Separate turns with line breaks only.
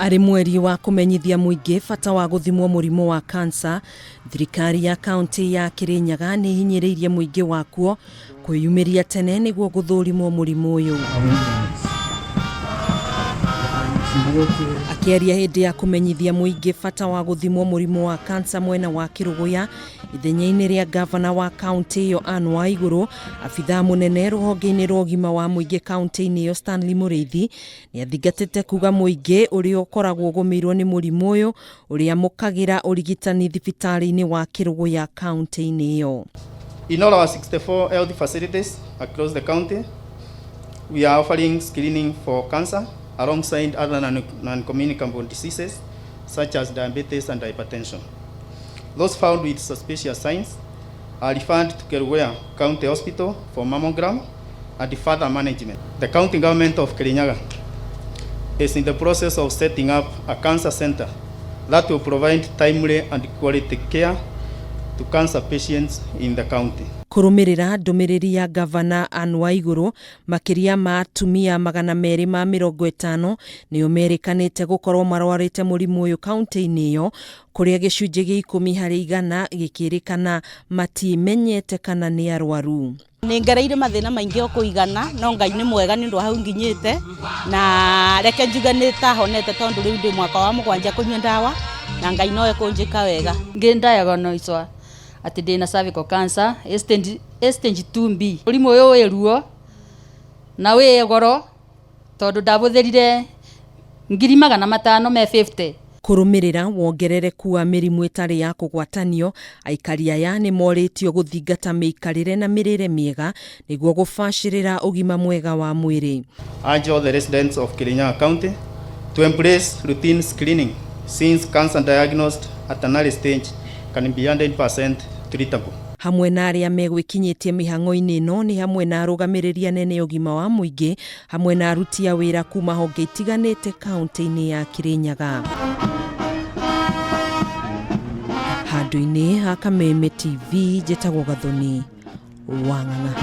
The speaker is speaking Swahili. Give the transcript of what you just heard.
Ari mweri wa kumenyithia muingi bata wa guthimwo murimu wa kansa, thirikari ya kaunti ya Kirinyaga ni hinyiriirie muingi wakuo kwiyumiria tene niguo guthurimwo murimu uyu. Akiaria hindi ya kumenyithia muingi bata wa guthimwo murimu wa kansa mwena wa Kiruguya, ithenya-ini ria gavana wa kaunti iyo Anne Waiguru, abitha munene ruhonge-ini rwa ugima wa muingi kaunti-ini iyo Stanley Muriithi ni athingatite kuga muingi uria ukoragwo ugumirwo ni murimu uyu uria mukagira urigitani thibitari-ini wa Kiruguya kaunti-ini iyo.
In all our 64 health facilities across the county, we are offering screening for cancer alongside other non-communicable diseases such as diabetes and hypertension. Those found with suspicious signs are referred to Kiruguya County Hospital for mammogram and further management. The county government of Kirinyaga is in the process of setting up a cancer center that will provide timely and quality care to cancer patients in the county.
Kurumirira ndumiriri ya gavana Anne Waiguru, makiria ma atumia 250 ni umerikanite gukorwo marwarite murimu uyu kaunti-ini iyo, kuria gicunji gia 10% gikirikana matimenyete kana ni arwaru.
Ni ngereire mathina maingi okuigana, no Ngai ni mwega ni ndu hau nginyite, na reke njuge ni tahonete tondu riu ndi mwaka wa 7 kunywa ndawa na Ngai no ekunjika wega.
Ngindiagnoswa ati ndina cervical cancer stage 2B. Murimu uyu wi ruo na wi goro tondu ndabuthirire 550.
Kurumirira wongerereku wa mirimu itari ya kugwatanio, aikari aya ni moritio guthingata miikarire na mirire miega niguo gubashirira ugima mwega wa mwiri.
Urge all the residents of Kirinyaga County to embrace routine screening since cancer diagnosed at an early stage can be 100% treatable.
Hamwe na aria megwikinyitie mihang'o-ini ino ni hamwe na arugamiriria nene ugima wa muingi, hamwe na aruti a wira kuma honge itiganite kaunti-ini ya Kirinyaga. Handu-ini ha Kameme TV, jetagwo Gathoni Wang'ang'a.